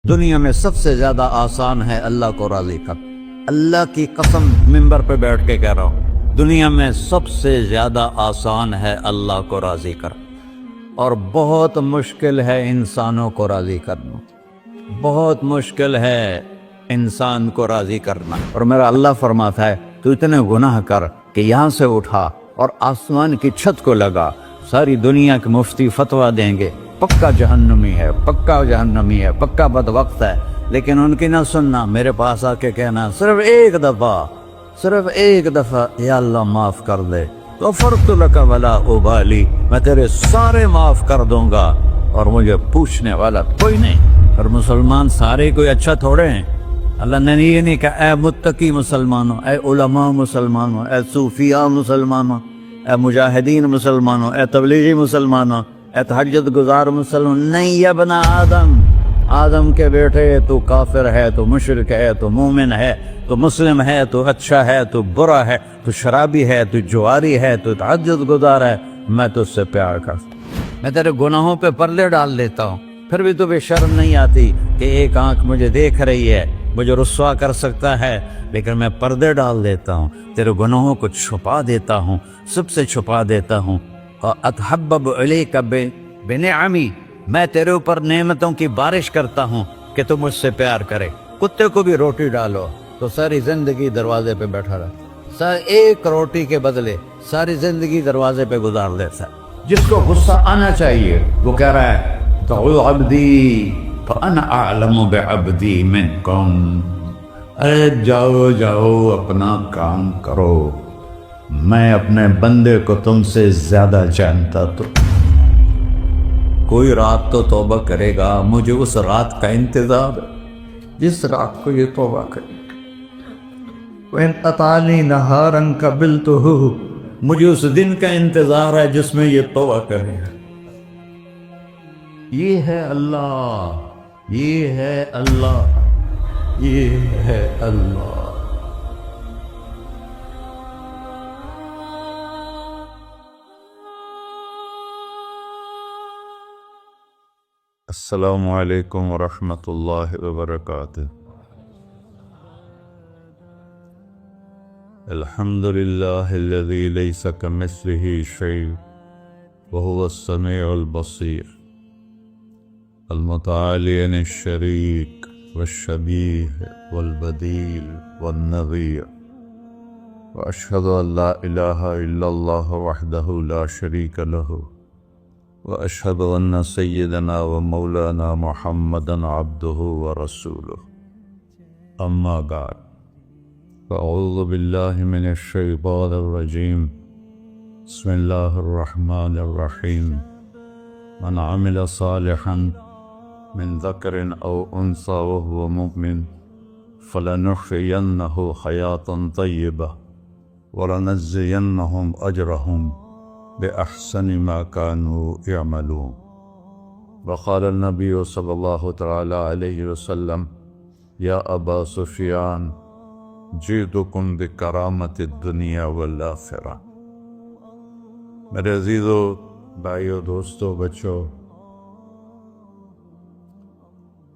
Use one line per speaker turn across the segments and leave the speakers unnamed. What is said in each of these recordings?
دنیا میں سب سے زیادہ آسان ہے اللہ کو راضی کر۔ اللہ کی قسم منبر پہ بیٹھ کے کہہ رہا ہوں، دنیا میں سب سے زیادہ آسان ہے اللہ کو راضی کر، اور بہت مشکل ہے انسانوں کو راضی کرنا۔ بہت مشکل ہے انسان کو راضی کرنا۔ اور میرا اللہ فرماتا ہے تو اتنے گناہ کر کہ یہاں سے اٹھا اور آسمان کی چھت کو لگا، ساری دنیا کے مفتی فتویٰ دیں گے پکا جہنمی ہے، پکا جہنمی ہے، پکا بدبخت ہے، لیکن ان کی نہ سننا، میرے پاس آ کے کہنا صرف ایک دفعہ یا اللہ معاف کر دے، غفرت لک ولا ابالی، میں تیرے سارے معاف کر دوں گا اور مجھے پوچھنے والا کوئی نہیں۔ اور مسلمان سارے کوئی اچھا تھوڑے ہیں۔ اللہ نے یہ نہیں کہا اے متقی مسلمانوں، اے علماء مسلمانوں، اے صوفیاء مسلمانوں، اے مجاہدین مسلمانوں، اے تبلیغی مسلمانوں، اے تہجد گزار مسلمان، نہیں یا ابن آدم کے بیٹے، تو کافر ہے، تو مشرک ہے، تو مومن ہے، تو مسلم ہے، تو اچھا ہے، تو برا ہے، تو شرابی ہے، تو جواری ہے، تو تہجد گزار ہے، میں تجھ سے پیار کرتا ہوں۔ میں تیرے گناہوں پہ پردے ڈال دیتا ہوں، پھر بھی تمہیں شرم نہیں آتی کہ ایک آنکھ مجھے دیکھ رہی ہے، مجھے رسوا کر سکتا ہے، لیکن میں پردے ڈال دیتا ہوں، تیرے گناہوں کو چھپا دیتا ہوں، سب سے چھپا دیتا ہوں۔ اتحبب الیک بنعمی، میں تیرے اوپر نعمتوں کی بارش کرتا ہوں کہ تم مجھ سے پیار کرے۔ کتے کو بھی روٹی ڈالو تو ساری زندگی دروازے پہ بیٹھا رہا، ایک روٹی کے بدلے ساری زندگی دروازے پہ گزار دیتا ہے۔ جس کو غصہ آنا چاہیے وہ کہہ رہا ہے تو عبدی فانا اعلم بعبدی منکم، ارے جاؤ اپنا کام کرو، میں اپنے بندے کو تم سے زیادہ جانتا۔ تو کوئی رات تو توبہ کرے گا، مجھے اس رات کا انتظار ہے جس رات کو یہ توبہ کرے گا۔ وَإِنْ أَطَعَنِي نَهَارًا قَبِلْتُهُ، مجھے اس دن کا انتظار ہے جس میں یہ توبہ کرے گا۔ یہ ہے اللہ، یہ ہے اللہ، یہ ہے اللہ۔ السلام علیکم ورحمۃ اللہ وبرکاتہ۔ الحمد للہ الذی لیس کمثلہ شیء وہو السمیع البصیر، المتعالی عن الشریک والشبیہ والبدیل والنظیر، واشہد ان لا الہ الا اللہ وحدہ لا شریک لہ، واشہد ان سیدنا و مولانا محمدا عبدہ ورسولہ، اما بعد فاعوذ باللہ من الشیطان الرجیم، بسم اللہ الرحمن الرحیم، من عمل صالحا من ذکر او انثی وهو مؤمن فلنحیینہ حیاتا طیبہ ولنجزینہم اجرہم بأحسن ما كانوا يعملون۔ وقال النبي صلى الله تعالى عليه وسلم يا أبا سفيان جئتكم بكرامة الدنيا والآخرة۔ میرے عزیزو، بھائیو، دوستو، بچو،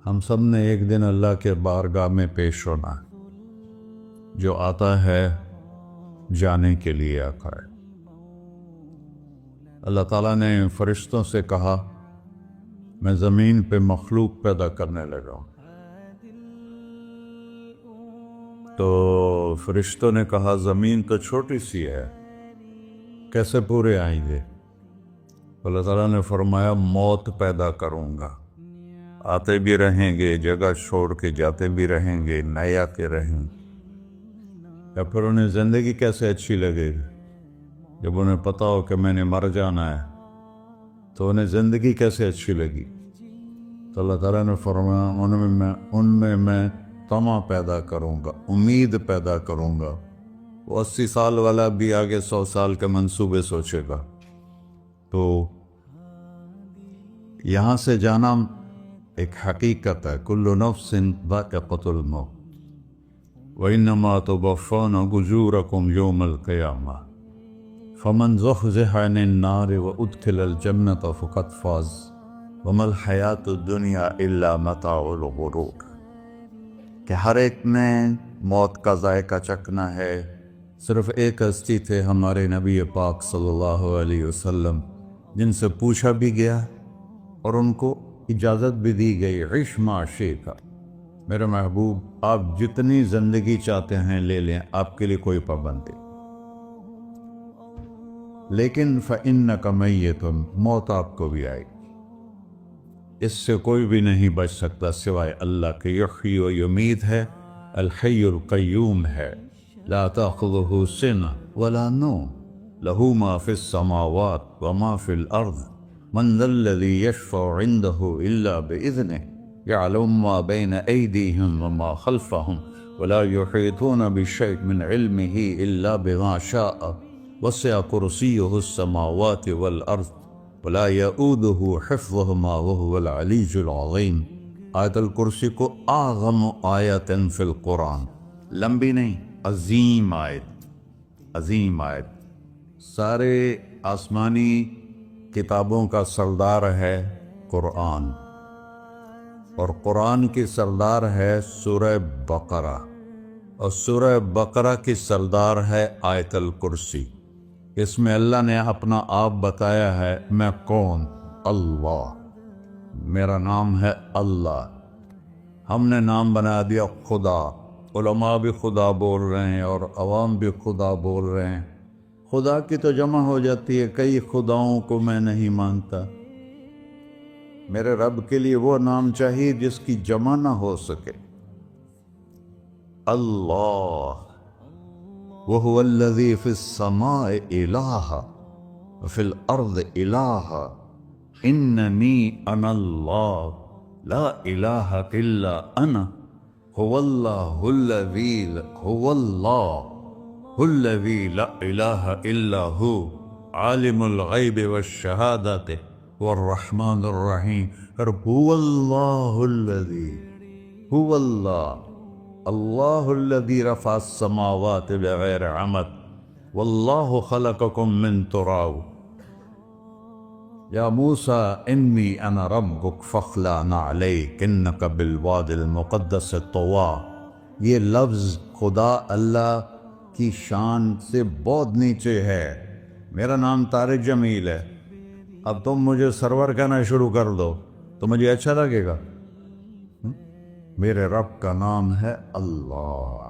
ہم سب نے ایک دن اللہ کے بارگاہ میں پیش ہونا ہے۔ جو آتا ہے جانے کے لیے آتا ہے۔ اللہ تعالیٰ نے فرشتوں سے کہا میں زمین پہ مخلوق پیدا کرنے لگا ہوں، تو فرشتوں نے کہا زمین تو چھوٹی سی ہے، کیسے پورے آئیں گے؟ اللہ تعالیٰ نے فرمایا موت پیدا کروں گا، آتے بھی رہیں گے، جگہ چھوڑ کے جاتے بھی رہیں گے، نئے آتے رہیں گے۔ یا پھر انہیں زندگی کیسے اچھی لگے گی؟ جب انہیں پتا ہو کہ میں نے مر جانا ہے تو انہیں زندگی کیسے اچھی لگی؟ تو اللہ تعالیٰ نے فرمایا ان میں میں طمع پیدا کروں گا، امید پیدا کروں گا۔ وہ 80 سال والا بھی آگے 100 سال کے منصوبے سوچے گا۔ تو یہاں سے جانا ایک حقیقت ہے، کل نفس ذائقۃ الموت وانما توفون اجورکم یوم القیامہ، فمن زحزح عن النار وادخل الجنة فقد فاز وما الحیات الدنیا الا متاع الغرور، کہ ہر ایک نے موت کا ذائقہ چکھنا ہے۔ صرف ایک ہستی تھے ہمارے نبی پاک صلی اللہ علیہ وسلم، جن سے پوچھا بھی گیا اور ان کو اجازت بھی دی گئی، عش ما شئت، میرے محبوب آپ جتنی زندگی چاہتے ہیں لے لیں، آپ کے لیے کوئی پابندی، لیکن فإنک میت، موت آپ کو بھی آئے گی، اس سے کوئی بھی نہیں بچ سکتا سوائے اللہ کے۔ یحیی و یمیت ہے، الحی القیوم ہے، لا تأخذہ سنہ ولا نوم، لہ ما فی السماوات وما فی الارض، من ذا الذی یشفع عنده الا بإذنہ، يعلم ما بين أيديهم وما خلفهم ولا يحيطون بشيء من علمه إلا بما شاء، وسع كرسيه السماوات والأرض ولا يؤوده حفظهما وهو العلي العظيم۔ آیت الکرسی کو اعظم آیت فی القرآن، لمبی نہیں، عظیم آیت، عظیم آیت، سارے آسمانی کتابوں کا سردار ہے قرآن، اور قرآن کی سردار ہے سورہ بقرہ، اور سورہ بقرہ کی سردار ہے آیت الکرسی۔ اس میں اللہ نے اپنا آپ بتایا ہے، میں کون؟ اللہ، میرا نام ہے اللہ۔ ہم نے نام بنا دیا خدا، علماء بھی خدا بول رہے ہیں اور عوام بھی خدا بول رہے ہیں۔ خدا کی تو جمع ہو جاتی ہے، کئی خداؤں کو میں نہیں مانتا، میرے رب کے لیے وہ نام چاہیے جس کی جمع نہ ہو سکے۔ اللہ، وہو الذی فی السماء الہ وفی الارض الہ، اننی انا اللہ لا الہ الا انا، هو اللہ الذی لا الہ الا ہو، عالم الغیب والشہادۃ والرحمن الرحیم۔ هو اللہ الذی، هو اللہ، اللہ الذی رفع السماوات بغیر عمد، واللہ خلقکم من تراب، یا موسیٰ انی انا ربک فاخلع نعلیک انک بالوادی المقدس طویٰ۔ یہ لفظ خدا اللہ کی شان سے بہت نیچے ہے۔ میرا نام طارق جمیل ہے، اب تم مجھے سرور کہنا شروع کر دو تو مجھے اچھا لگے گا؟ میرے رب کا نام ہے اللہ،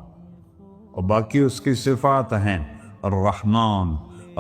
اور باقی اس کی صفات ہیں الرحمن،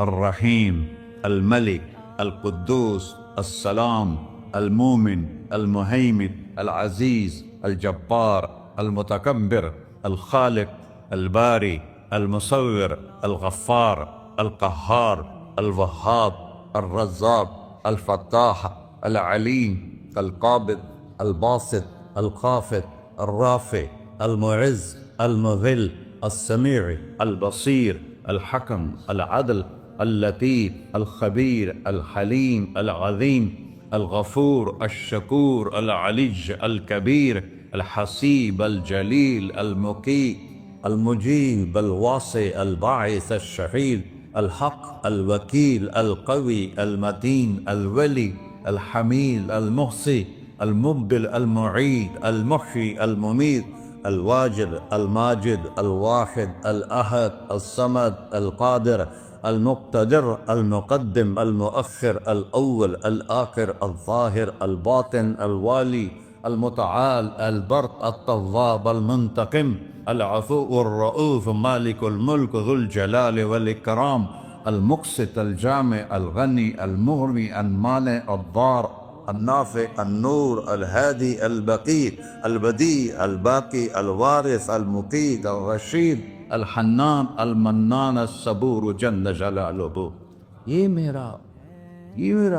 الرحیم، الملک، القدوس، السلام، المومن، المہیمن، العزیز، الجبار، المتکبر، الخالق، الباری، المصور، الغفار، القہار، الوہاب، الرزاق، الفتاح، العلیم، القابض، الباسط، الخافض، الرافع، المعز، المذل، السمیع، البصیر، الحکم، العدل، اللطیف، الخبیر، الحلیم، العظیم، الغفور، الشکور، العلی، الکبیر، الحسیب، الجلیل، المقیت، المجیب، الواسع، الباعث، الشہید، الحق، الوکیل، القوی، المتین، الولی، الحمید، المحصی، المبدل، المعید، المحیی، الممیت، الواجد، الماجد، الواحد، الأحد، الصمد، القادر، المقتدر، المقدم، المؤخر، الأول، الآخر، الظاهر، الباطن، الوالي، المتعال، البر، التواب، المنتقم، العفو، الرؤوف، مالك الملك، ذو الجلال والإكرام، المقسط، الجامع، الغني، المغني، المانع، الضار، النافع، النور، الهادي، البقي، البديع، الباقي، الوارث، المقيت، الرشيد، الحنان، المنان، الصبور جل جلالہ۔ یہ میرا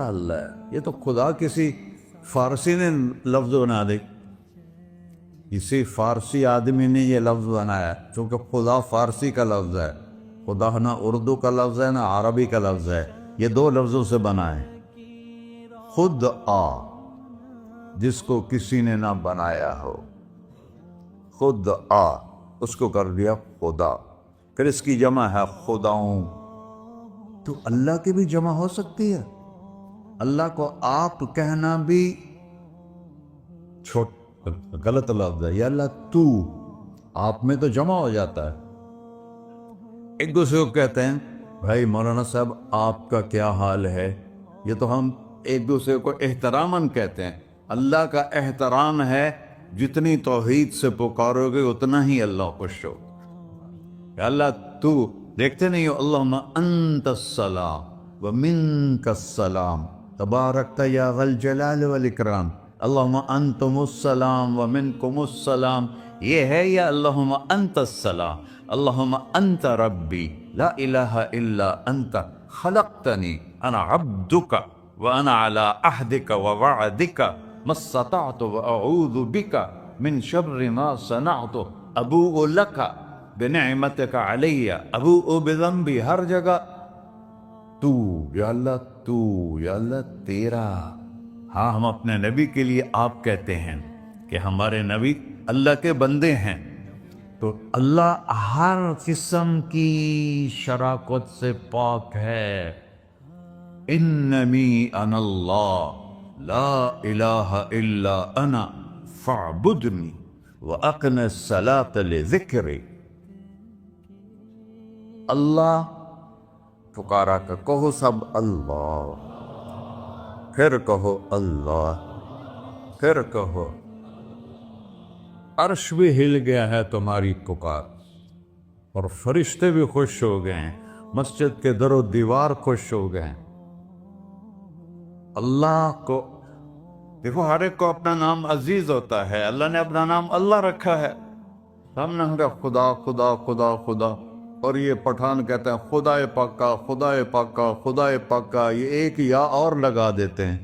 اللہ ہے۔ یہ تو خدا کسی فارسی نے لفظ بنا دے، کسی فارسی آدمی نے یہ لفظ بنایا، چونکہ خدا فارسی کا لفظ ہے، خدا نہ اردو کا لفظ ہے نہ عربی کا لفظ ہے، یہ دو لفظوں سے بنا ہے۔ خود آ، جس کو کسی نے نہ بنایا ہو، خود آ، اس کو کر دیا خدا، پھر اس کی جمع ہے خداؤں۔ تو اللہ کی بھی جمع ہو سکتی ہے، اللہ کو آپ کہنا بھی چھوٹ غلط لفظ ہے، یا اللہ تو، آپ میں تو جمع ہو جاتا ہے۔ ایک دوسرے کو کہتے ہیں بھائی مولانا صاحب آپ کا کیا حال ہے، یہ تو ہم ایک دوسرے کو احتراماً کہتے ہیں۔ اللہ کا احترام ہے جتنی توحید سے پکارو گے اتنا ہی اللہ خوش ہو۔ کہ اللہ تو، دیکھتے نہیں ہو اللہم انت السلام ومنک السلام تبارکت یا ذا الجلال والاکرام، اللہم انتم السلام ومنکم السلام، یہ ہے یا اللہم انت السلام، اللہم انت ربی لا الہ الا انت خلقتنی انا عبدک وانا علی عہدک ووعدک ما استطعت واعوذ بک من شر ما صنعت ابوء لک بنعمتک علی ابوء بذنبی، ہر جگہ تو یا اللہ، تو یا اللہ تیرا۔ ہاں ہم اپنے نبی کے لیے آپ کہتے ہیں کہ ہمارے نبی اللہ کے بندے ہیں، تو اللہ ہر قسم کی شراکت سے پاک ہے۔ اننی انا اللہ لا الہ الا انا فاعبدنی واقم الصلاۃ لذکری۔ اللہ پکارا کر کہو سب اللہ، پھر کہو اللہ، پھر کہو۔ عرش بھی ہل گیا ہے تمہاری پکار، اور فرشتے بھی خوش ہو گئے ہیں، مسجد کے در و دیوار خوش ہو گئے ہیں۔ اللہ کو دیکھو، ہر ایک کو اپنا نام عزیز ہوتا ہے، اللہ نے اپنا نام اللہ رکھا ہے۔ ہم نے کہا خدا خدا خدا خدا، اور یہ پٹھان کہتے ہیں خدا پاکا خدا پاکا خدا پاکا، یہ ایک یا اور لگا دیتے ہیں۔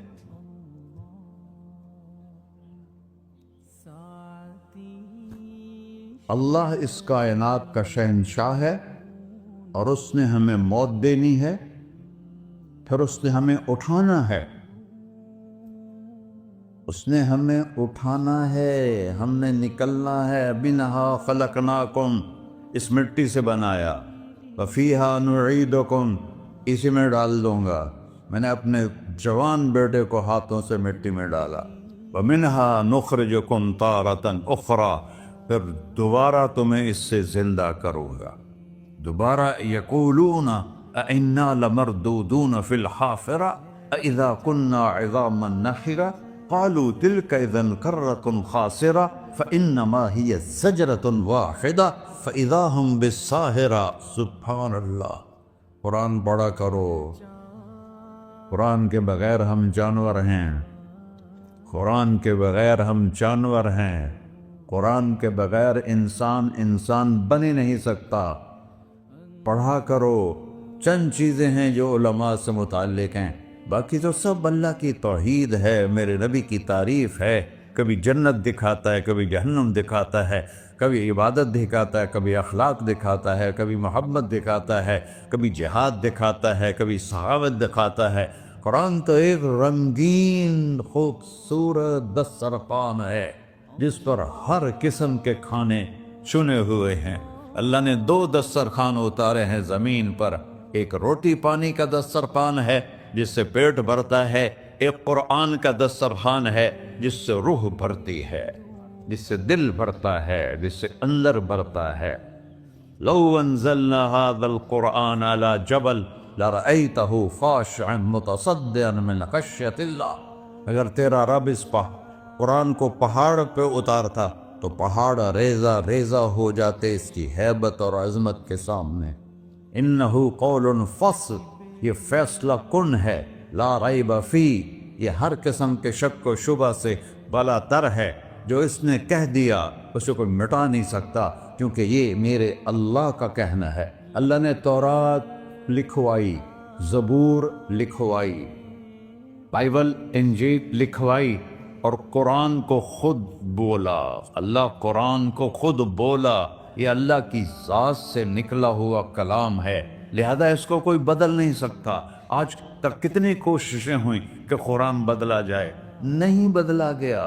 اللہ اس کائنات کا شہنشاہ ہے، اور اس نے ہمیں موت دینی ہے، پھر اس نے ہمیں اٹھانا ہے، اس نے ہمیں اٹھانا ہے، ہم نے نکلنا ہے۔ منہا خلقناکم، اس مٹی سے بنایا، وفیہا نعیدکم، اسی میں ڈال دوں گا۔ میں نے اپنے جوان بیٹے کو ہاتھوں سے مٹی میں ڈالا۔ ومنہا نخرجکم تارۃ اخری، پھر دوبارہ تمہیں اس سے زندہ کروں گا۔ دوبارہ یقولون اِنَّا لَمَرْدُودُونَ فِي الْحَافِرَةِ أَإِذَا كُنَّا عِظَامًا نَخِرَةً قَالُوا تِلْكَ إِذًا كَرَّةٌ خَاسِرَةٌ فَإِنَّمَا هِيَ زَجْرَةٌ وَاحِدَةٌ فَإِذَا هُمْ بِالسَّاهِرَةِ۔ سبحان اللہ، قرآن پڑھا کرو۔ قرآن کے بغیر ہم جانور ہیں، قرآن کے بغیر ہم جانور ہیں، قرآن کے بغیر انسان بن ہی نہیں سکتا۔ پڑھا کرو۔ چند چیزیں ہیں جو علماء سے متعلق ہیں، باقی تو سب اللہ کی توحید ہے، میرے نبی کی تعریف ہے۔ کبھی جنت دکھاتا ہے، کبھی جہنم دکھاتا ہے، کبھی عبادت دکھاتا ہے، کبھی اخلاق دکھاتا ہے، کبھی محبت دکھاتا ہے، کبھی جہاد دکھاتا ہے، کبھی سخاوت دکھاتا ہے۔ قرآن تو ایک رنگین خوبصورت دسترخوان ہے جس پر ہر قسم کے کھانے چنے ہوئے ہیں۔ اللہ نے 2 دسترخوان اتارے ہیں زمین پر، ایک روٹی پانی کا دسترخوان ہے جس سے پیٹ بھرتا ہے، ایک قرآن کا دسترخوان ہے جس سے روح بھرتی ہے، جس سے دل بھرتا ہے، جس سے اندر بھرتا ہے۔ لو انزلنا هذا القرآن على جبل لرأيته خاشعا متصدعا من خشية اللہ، اگر تیرا رب اس قرآن کو پہاڑ پہ اتارتا تو پہاڑ ریزہ ریزہ ہو جاتے اس کی ہیبت اور عظمت کے سامنے۔ انہ قول فصل، یہ فیصلہ کن ہے، لا ریب فی، یہ ہر قسم کے شک و شبہ سے بالا تر ہے۔ جو اس نے کہہ دیا اسے کوئی مٹا نہیں سکتا، کیونکہ یہ میرے اللہ کا کہنا ہے۔ اللہ نے تورات لکھوائی، زبور لکھوائی، بائبل انجیل لکھوائی، اور قرآن کو خود بولا۔ اللہ قرآن کو خود بولا، یہ اللہ کی ذات سے نکلا ہوا کلام ہے، لہذا اس کو کوئی بدل نہیں سکتا۔ آج تک کتنی کوششیں ہوئیں کہ قرآن بدلا جائے، نہیں بدلا گیا،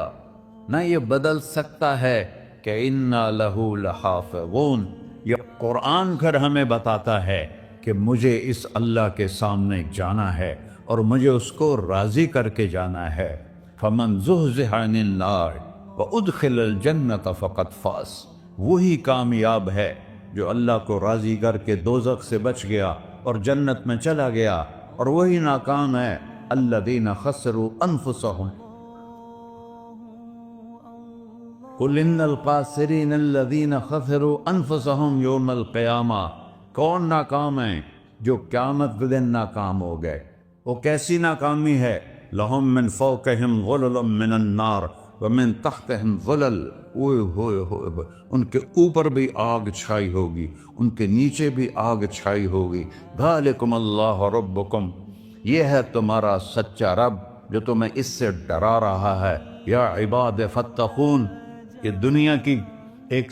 نہ یہ بدل سکتا ہے کہ اِنَّا لَهُ لَحَافِظُونَ۔ یہ قرآن پھر ہمیں بتاتا ہے کہ مجھے اس اللہ کے سامنے جانا ہے اور مجھے اس کو راضی کر کے جانا ہے۔ فَمَنْ زُحْزِحَ عَنِ النَّارِ وَأُدْخِلَ الْجَنَّةَ فَقَدْ فَازَ، وہی کامیاب ہے جو اللہ کو راضی کر کے دوزخ سے بچ گیا اور جنت میں چلا گیا، اور وہی ناکام ہے الَّذِينَ خَسِرُوا أَنفُسَهُمْ قُلْ إِنَّ الْخَاسِرِينَ الَّذِينَ خَسِرُوا أَنفُسَهُمْ يَوْمَ الْقِيَامَةِ، کون ناکام ہیں؟ جو قیامت کے دن ناکام ہو گئے۔ وہ کیسی ناکامی ہے؟ لَهُم مِّن فَوْقِهِمْ ظُلُلٌ مِّنَ النَّارِ وَمِن تَحْتِهِمْ ظُلَلٌ، ہوئے ان کے اوپر بھی آگ چھائی ہوگی، ان کے نیچے بھی آگ چھائی ہوگی۔ ذَلِكُمُ اللَّهُ رَبُّكُمْ، یہ ہے تمہارا سچا رب جو تمہیں اس سے ڈرا رہا ہے۔ یا عباد فاتقون، کہ دنیا کی ایک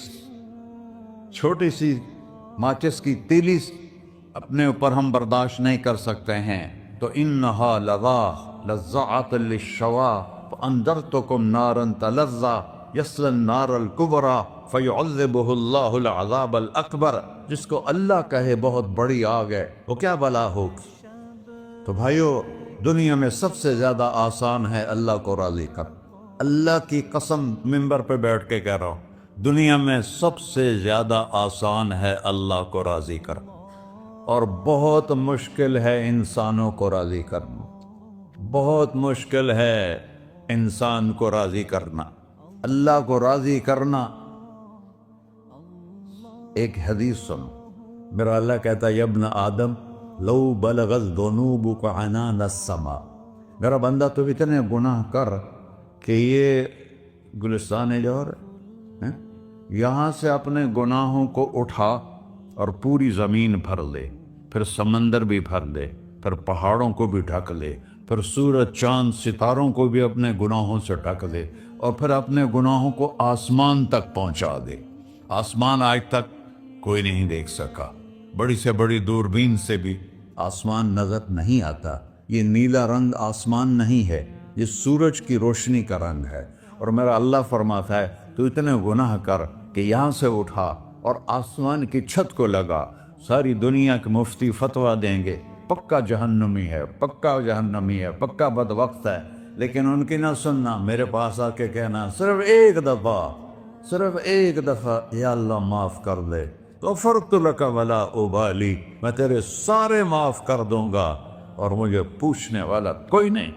چھوٹی سی ماچس کی تیلی اپنے اوپر ہم برداشت نہیں کر سکتے ہیں، تو انہا لَظَّاءَةٌ لِلشَّوَىٰ فَأَنذَرْتُكُمْ نَارًا تَلَظَّىٰ يَصْلَى النَّارَ الْكُبْرَىٰ فَيُعَذِّبُهُ اللَّهُ الْعَذَابَ الْأَكْبَرَ، جس کو اللہ کہے بہت بڑی آگ ہے، وہ کیا بلا ہوگی۔ تو بھائیو، دنیا میں سب سے زیادہ آسان ہے اللہ کو راضی کر۔ اللہ کی قسم منبر پہ بیٹھ کے کہہ رہا ہوں، دنیا میں سب سے زیادہ آسان ہے اللہ کو راضی کر، اور بہت مشکل ہے انسانوں کو راضی کرنا، بہت مشکل ہے انسان کو راضی کرنا۔ اللہ کو راضی کرنا، ایک حدیث سنو، میرا اللہ کہتا ہے یا ابن آدم لو بلغت ذنوبک عنان السماء، میرا بندہ تو اتنے گناہ کر کہ یہ گلستان جوہر ہے، یہاں سے اپنے گناہوں کو اٹھا اور پوری زمین بھر لے، پھر سمندر بھی بھر لے، پھر پہاڑوں کو بھی ڈھک لے، پھر سورج چاند ستاروں کو بھی اپنے گناہوں سے ڈھک دے، اور پھر اپنے گناہوں کو آسمان تک پہنچا دے۔ آسمان آج تک کوئی نہیں دیکھ سکا، بڑی سے بڑی دوربین سے بھی آسمان نظر نہیں آتا۔ یہ نیلا رنگ آسمان نہیں ہے، یہ سورج کی روشنی کا رنگ ہے۔ اور میرا اللہ فرماتا ہے تو اتنے گناہ کر کہ یہاں سے اٹھا اور آسمان کی چھت کو لگا، ساری دنیا کے مفتی فتویٰ دیں گے پکا جہنمی ہے، پکا جہنمی ہے، پکا بدبخت ہے، لیکن ان کی نہ سننا، میرے پاس آ کے کہنا صرف ایک دفعہ یا اللہ معاف کر دے، غفرت لک ولا ابالی، میں تیرے سارے معاف کر دوں گا اور مجھے پوچھنے والا کوئی نہیں۔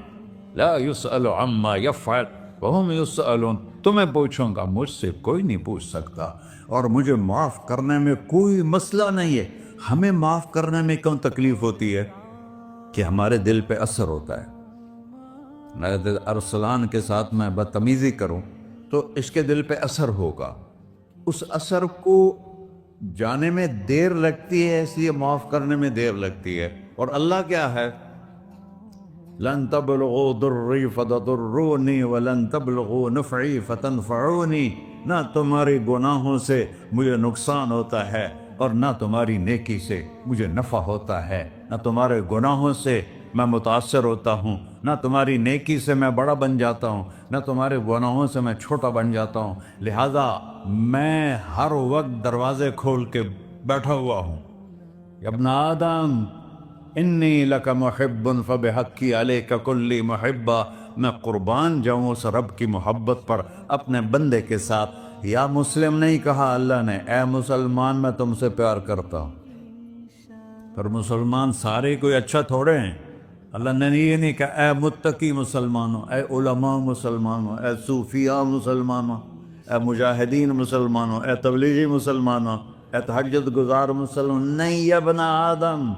لا یسأل عما یفعل وہم یسألون، تمہیں پوچھوں گا، مجھ سے کوئی نہیں پوچھ سکتا، اور مجھے معاف کرنے میں کوئی مسئلہ نہیں ہے۔ ہمیں معاف کرنے میں کیوں تکلیف ہوتی ہے؟ کہ ہمارے دل پہ اثر ہوتا ہے۔ میرے دل ارسلان کے ساتھ میں بدتمیزی کروں تو اس کے دل پہ اثر ہوگا، اس اثر کو جانے میں دیر لگتی ہے، اس لیے معاف کرنے میں دیر لگتی ہے۔ اور اللہ کیا ہے؟ لن تبلغوا ضری فتضرونی ولن تبلغوا نفعی فتنفعونی، نہ تمہاری گناہوں سے مجھے نقصان ہوتا ہے اور نہ تمہاری نیکی سے مجھے نفع ہوتا ہے، نہ تمہارے گناہوں سے میں متاثر ہوتا ہوں، نہ تمہاری نیکی سے میں بڑا بن جاتا ہوں، نہ تمہارے گناہوں سے میں چھوٹا بن جاتا ہوں، لہذا میں ہر وقت دروازے کھول کے بیٹھا ہوا ہوں۔ یا ابن آدم انی لک محب فبحقی علیک کلی محبہ، میں قربان جاؤں اس رب کی محبت پر اپنے بندے کے ساتھ۔ یا مسلم نہیں کہا اللہ نے، اے مسلمان میں تم سے پیار کرتا ہوں۔ پر مسلمان سارے کوئی اچھا تھوڑے ہیں، اللہ نے یہ نہیں کہا اے متقی مسلمانوں، اے علماء مسلمانوں، اے صوفیاء مسلمانوں، اے مجاہدین مسلمانوں، اے تبلیغی مسلمانوں، اے تہجد گزار مسلمان، نہیں یا ابن آدم،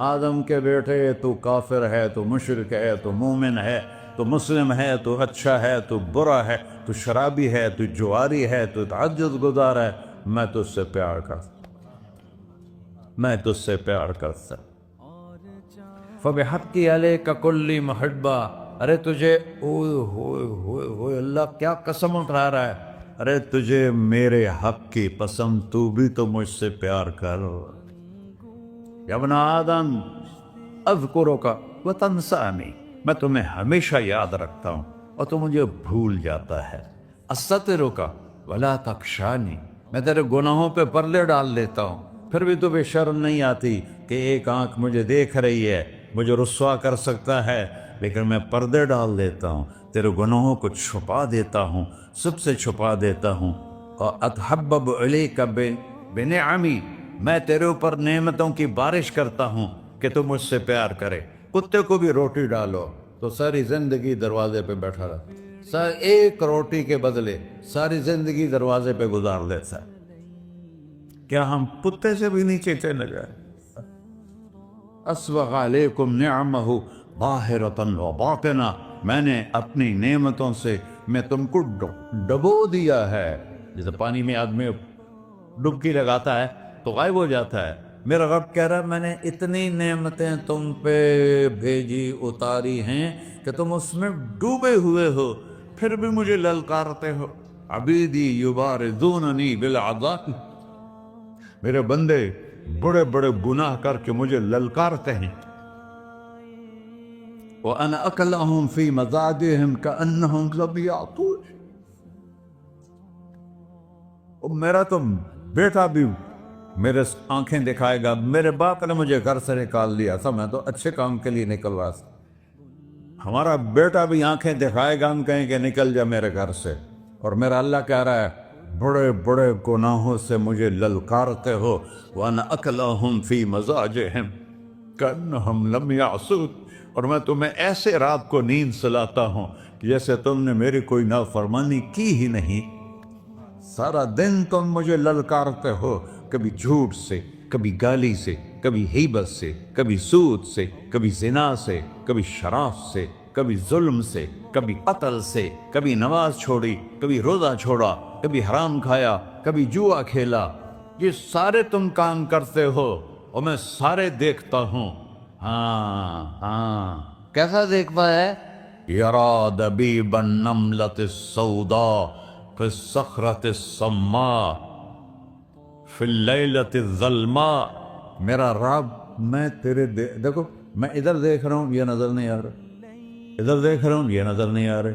آدم کے بیٹے، تو کافر ہے، تو مشرک ہے، تو مومن ہے، تو مسلم ہے، تو اچھا ہے، تو برا ہے، تو شرابی ہے، تو جواری ہے، تو تہجد گزار ہے، میں تجھ سے پیار کرتا، میں تجھ سے پیار کرتا۔ فَبِحَقِّ عَلَيْكَ كُلِّ مُحِبًّا، ارے تجھے ہوئے اللہ کیا قسم اٹھا رہا ہے، ارے تجھے میرے حق کی قسم، تو بھی تو مجھ سے پیار کر۔ یا ابن آدم اذکرک وتنسانی، میں تمہیں ہمیشہ یاد رکھتا ہوں اور تو مجھے بھول جاتا ہے۔ استترک ولا تخشانی، میں تیرے گناہوں پہ پردے ڈال دیتا ہوں، پھر بھی تمہیں شرم نہیں آتی کہ ایک آنکھ مجھے دیکھ رہی ہے، مجھے رسوا کر سکتا ہے، لیکن میں پردے ڈال دیتا ہوں، تیرے گناہوں کو چھپا دیتا ہوں، سب سے چھپا دیتا ہوں۔ اور اتحبب الیک بنعمی، میں تیرے اوپر نعمتوں کی بارش کرتا ہوں کہ تو مجھ سے پیار کرے۔ کتے کو بھی روٹی ڈالو تو ساری زندگی دروازے پہ بیٹھا رہا، ایک روٹی کے بدلے ساری زندگی دروازے پہ گزار دیتا ہے۔ کیا ہم کتے سے بھی نیچے چلے گئے؟ اسبغ علیکم نعمہ ظاہرۃ و باطنہ، میں نے اپنی نعمتوں سے میں تم کو ڈبو دیا ہے۔ جیسے پانی میں آدمی ڈبکی لگاتا ہے تو غائب ہو جاتا ہے، میرا رب کہہ رہا ہے میں نے اتنی نعمتیں تم پہ بھیجی اتاری ہیں کہ تم اس میں ڈوبے ہوئے ہو، پھر بھی مجھے للکارتے ہو۔ عبیدی یبارزوننی بالعذاب، میرے بندے بڑے بڑے گناہ کر کے مجھے للکارتے ہیں۔ وَأَنَا أَكْلَهُمْ فِي مَزَاجِهِمْ كَأَنَّهُمْ لَمْ يَعْطُونِ، میرا تو بیٹا بھی میرے آنکھیں دکھائے گا، میرے باپ نے مجھے گھر سے نکال دیا تھا، میں تو اچھے کام کے لیے نکل رہا تھا، ہمارا بیٹا بھی آنکھیں دکھائے گا، ہم کہیں کہ نکل جا میرے گھر سے۔ اور میرا اللہ کہہ رہا ہے بڑے بڑے گناہوں سے مجھے للکارتے ہو۔ وَأَنَا أَكْلَهُمْ فِي مَزَاجِهِمْ كَأَنَّهُمْ لَمْ يَعْصُونِ، اور میں تمہیں ایسے رات کو نیند سلاتا ہوں کہ جیسے تم نے میری کوئی نافرمانی کی ہی نہیں۔ سارا دن تم مجھے للکارتے ہو، کبھی جھوٹ سے، کبھی گالی سے، کبھی غیبت سے، کبھی سود سے، کبھی زنا سے، کبھی شراب سے، کبھی ظلم سے، کبھی قتل سے، کبھی نماز چھوڑی، کبھی روزہ چھوڑا، کبھی حرام کھایا، کبھی جوا کھیلا۔ یہ سارے تم کام کرتے ہو اور میں سارے دیکھتا ہوں۔ ہاں کیسا دیکھتا ہے؟ یرا دبیب النملۃ السوداء فی الصخرۃ الصماء فی اللیلۃ الظلماء، میرا رب میں تیرے دیکھو میں ادھر دیکھ رہا ہوں یہ نظر نہیں آ رہا، ادھر دیکھ رہا ہوں یہ نظر نہیں آ رہے،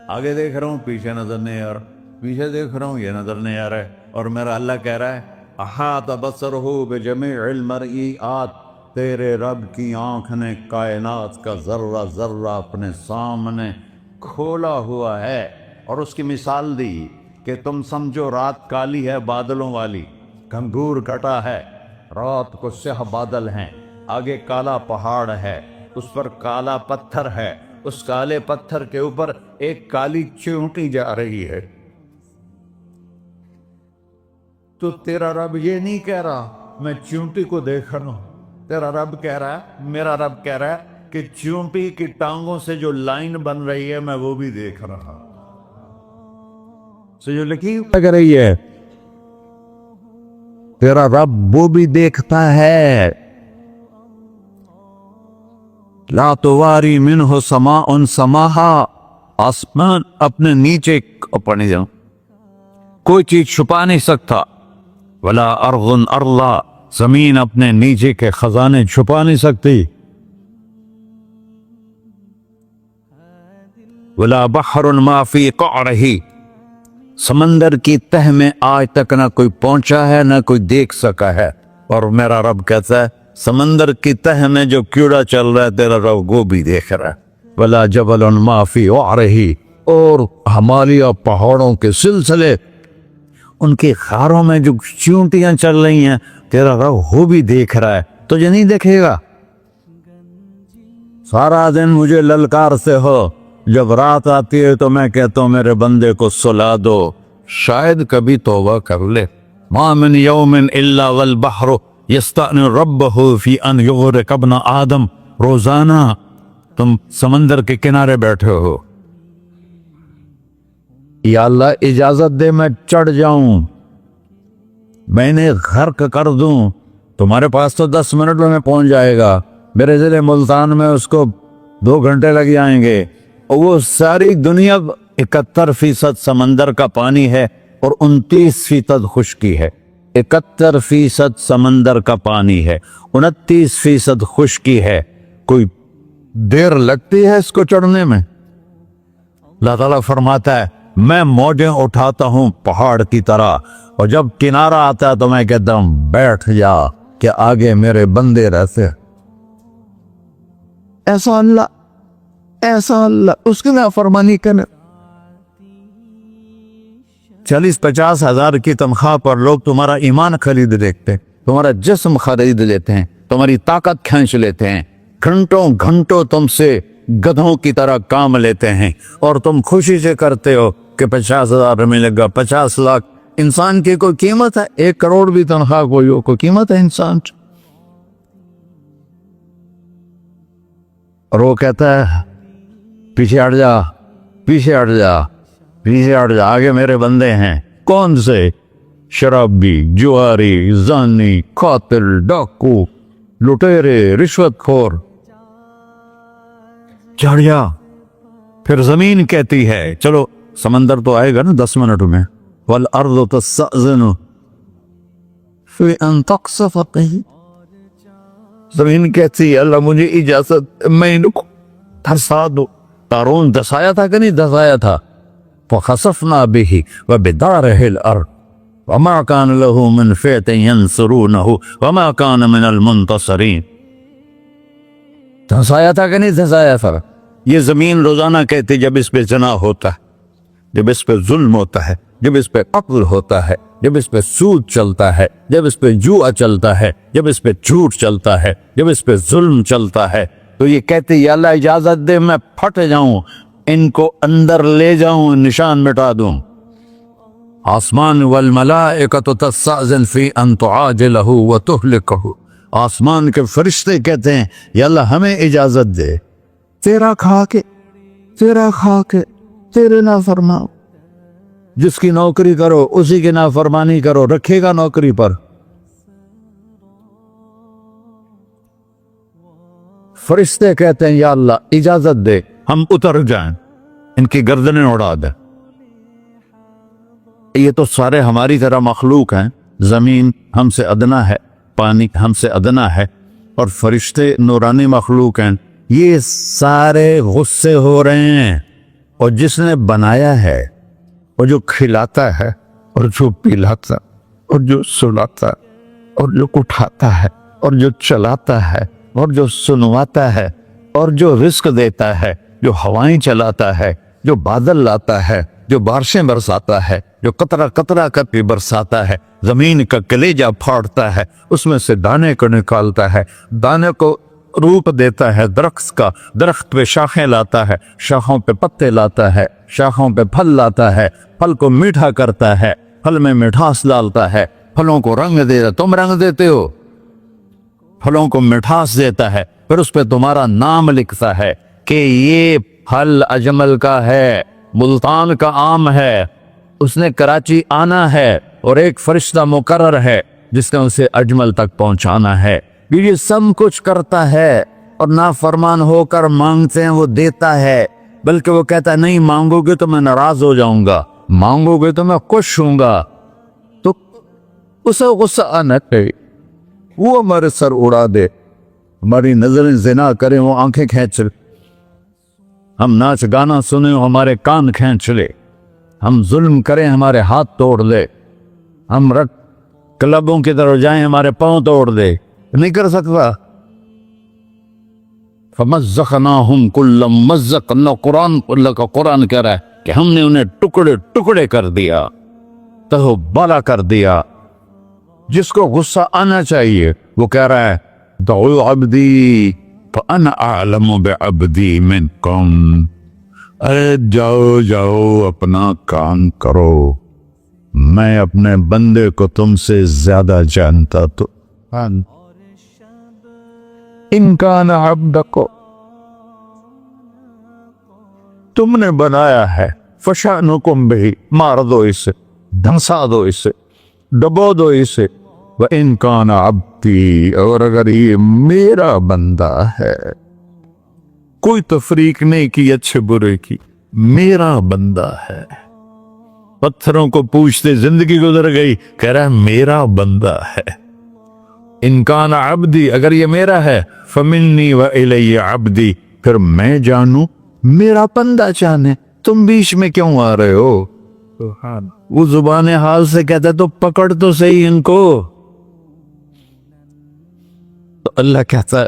آگے دیکھ رہا ہوں پیچھے نظر نہیں آ رہا، پیچھے دیکھ رہا ہوں یہ نظر نہیں آ رہا ہے، اور میرا اللہ کہہ رہا ہے احاط بصرہ بجمیع المرئیات، تیرے رب کی آنکھ نے کائنات کا ذرہ ذرہ اپنے سامنے کھولا ہوا ہے۔ اور اس کی مثال دی کہ تم سمجھو رات کالی ہے بادلوں والی، گھنگور گھٹا ہے، رات کو سیاہ بادل ہیں، آگے کالا پہاڑ ہے، اس پر کالا پتھر ہے، اس کالے پتھر کے اوپر ایک کالی چیونٹی جا رہی ہے۔ تو تیرا رب یہ نہیں کہہ رہا میں چیونٹی کو دیکھ رہا ہوں، تیرا رب کہہ رہا ہے، میرا رب کہہ رہا ہے کہ چیونٹی کی ٹانگوں سے جو لائن بن رہی ہے میں وہ بھی دیکھ رہا ہوں، جو لکیر لگ رہی ہے تیرا رب وہ بھی دیکھتا ہے۔ لا تواری منہ سماء سماہا، آسمان اپنے نیچے اپنے جاؤ کوئی چیز چھپا نہیں سکتا، ولا ارض ارضا، زمین اپنے نیچے کے خزانے چھپا نہیں سکتی، ولا بحر ما فی قعرہ، سمندر کی تہ میں آج تک نہ کوئی پہنچا ہے نہ کوئی دیکھ سکا ہے، اور میرا رب کہتا ہے سمندر کی تہ میں جو کیڑا چل رہا ہے تیرا رب وہ بھی دیکھ رہا ہے، ولا جبل ما فی وعرہ، اور ہمالیہ پہاڑوں کے سلسلے ان کی خاروں میں جو چیونٹیاں چل رہی ہیں تیرا رب وہ بھی دیکھ رہا ہے، تجھے نہیں دیکھے گا؟ سارا دن مجھے للکارتے ہو، جب رات آتی ہے تو میں کہتا ہوں میرے بندے کو سلا دو، شاید کبھی توبہ کر لے۔ ما من یوم الا والبحر یستأنس ربہ فی ان یغرق ابن آدم، روزانہ تم سمندر کے کنارے بیٹھے ہو، یا اللہ اجازت دے میں چڑھ جاؤں، میں نے غرق کر دوں، تمہارے پاس تو 10 منٹ میں پہنچ جائے گا، میرے ضلع ملتان میں اس کو 2 گھنٹے لگ جائیں گے، اور وہ ساری دنیا 71% سمندر کا پانی ہے اور 29% خشکی ہے، 71% سمندر کا پانی ہے، 29% خشکی ہے، کوئی دیر لگتی ہے اس کو چڑھنے میں؟ اللہ تعالیٰ فرماتا ہے میں موجیں اٹھاتا ہوں پہاڑ کی طرح، اور جب کنارہ آتا ہے تو میں کہتا ہوں بیٹھ جا کہ آگے میرے بندے رہتے۔ ایسا اللہ
ایسا اللہ اس کی نافرمانی کرنا. 40-50 ہزار کی تنخواہ پر لوگ تمہارا ایمان خرید لیتے ہیں, تمہارا جسم خرید لیتے ہیں, تمہاری طاقت کھینچ لیتے ہیں, گھنٹوں گھنٹوں تم سے گدھوں کی طرح کام لیتے ہیں, اور تم خوشی سے کرتے ہو کہ 50,000 ملے گا, 50 لاکھ. انسان کی کوئی قیمت ہے؟ 1 کروڑ بھی تنخواہ کوئی ہو, کوئی قیمت ہے انسان؟ اور وہ کہتا ہے پیچھے ہٹ جا, پیچھے ہٹ جا, پیچھے ہٹ جا, آگے میرے بندے ہیں. کون سے؟ شرابی, جواری, زانی, قاتل, ڈاکو, لٹیرے, رشوت خور. چڑھ جا. پھر زمین کہتی ہے چلو سمندر تو آئے گا نا 10 منٹ میں. والارض تستأذن فی ان تقصف قیل. زمین کہتی ہے اللہ مجھے اجازت, میں ان کو دھسا دو. قارون دھسایا تھا کہ نہیں دھسایا تھا؟ فخسفنا به وبداره الارض وما كان له من فئة ينصرونه وما كان من المنتصرين. دھسایا تھا کہ نہیں دھسایا تھا؟ یہ زمین روزانہ کہتی جب اس پہ زنا ہوتا ہے, جب اس پہ ظلم ہوتا ہے, جب اس پہ قتل ہوتا ہے, جب اس پہ سود چلتا ہے, جب اس پہ جوا چلتا ہے, جب اس پہ جھوٹ چلتا ہے, جب اس پہ ظلم چلتا ہے, تو یہ کہتے یا اللہ اجازت دے میں پھٹ جاؤں, ان کو اندر لے جاؤں, نشان مٹا دوں. آسمان والملائکۃ تستأذن فی ان تعاجلہ وتہلکہ. آسمان کے فرشتے کہتے ہیں یا اللہ ہمیں اجازت دے, تیرا کھا کے تیرے نافرماؤ. جس کی نوکری کرو اسی کی نافرمانی کرو, رکھے گا نوکری پر. فرشتے کہتے ہیں یا اللہ اجازت دے ہم اتر جائیں, ان کی گردنیں اڑا دیں. یہ تو سارے ہماری طرح مخلوق ہیں. زمین ہم سے ادنا ہے, پانی ہم سے ادنا ہے, اور فرشتے نورانی مخلوق ہیں. یہ سارے غصے ہو رہے ہیں, اور جس نے بنایا ہے, اور جو کھلاتا ہے, اور جو پلاتا, اور جو سلاتا, اور جو اٹھاتا ہے, اور جو چلاتا ہے, اور جو سنواتا ہے, اور جو رزق دیتا ہے, جو ہوائیں چلاتا ہے, جو بادل لاتا ہے, جو بارشیں برساتا ہے, جو قطرہ قطرہ کر کے برساتا ہے, زمین کا کلیجہ پھاڑتا ہے, اس میں سے دانے کو نکالتا ہے, دانے کو روپ دیتا ہے درخت کا, درخت پہ شاخیں لاتا ہے, شاخوں پہ پتے لاتا ہے, شاخوں پہ پھل لاتا ہے, پھل کو میٹھا کرتا ہے, پھل میں مٹھاس ڈالتا ہے, پھلوں کو رنگ دیتا. تم رنگ دیتے ہو, پھلوں کو مٹھاس دیتا ہے, پھر اس پہ تمہارا نام لکھتا ہے کہ یہ پھل اجمل کا ہے, ملتان کا آم ہے, اس نے کراچی آنا ہے, اور ایک فرشتہ مقرر ہے جس نے اسے اجمل تک پہنچانا ہے. یہ سب کچھ کرتا ہے, اور نافرمان ہو کر مانگتے ہیں وہ دیتا ہے, بلکہ وہ کہتا ہے نہیں مانگو گے تو میں ناراض ہو جاؤں گا, مانگو گے تو میں خوش ہوں گا. تو اسے غصہ آنا چاہیے, وہ ہمارے سر اڑا دے, ہماری نظریں زنا کریں وہ آنکھیں کھینچ لے, ہم ناچ گانا سنیں ہمارے کان کھینچ لے, ہم ظلم کریں ہمارے ہاتھ توڑ لے, ہم رٹ کلبوں کی طرف جائیں ہمارے پاؤں توڑ دے. نہیں کر سکتا. فَمَزَّقْنَاهُمْ كُلَّ مُمَزَّقٍ. اللہ کا قرآن کہہ رہا ہے کہ ہم نے انہیں ٹکڑے ٹکڑے کر دیا, تہو بالا کر دیا. جس کو غصہ آنا چاہیے وہ کہہ رہا ہے دعوا عبدی فأنا أعلم بعبدی منکم. ارے جاؤ جاؤ اپنا کام کرو, میں اپنے بندے کو تم سے زیادہ جانتا. تو ان کان عبدک, تم نے بنایا ہے, فشانکم بہ, مار دو اسے, دھنسا دو اسے, ڈبو دو اسے. وَإِن كَانَ عَبْدِي, اور اگر یہ میرا بندہ ہے, کوئی تفریق نہیں کی اچھے برے کی, میرا بندہ ہے. پتھروں کو پوچھتے زندگی گزر گئی, کہہ رہا ہے میرا بندہ ہے. ان کان عبدی, اگر یہ میرا ہے, فمنی وإلی عبدی, پھر میں جانوں میرا بندہ جانے, تم بیچ میں کیوں آ رہے ہو؟ وہ زبان حال سے کہتا ہے تو پکڑ تو صحیح ان کو. تو اللہ کہتا ہے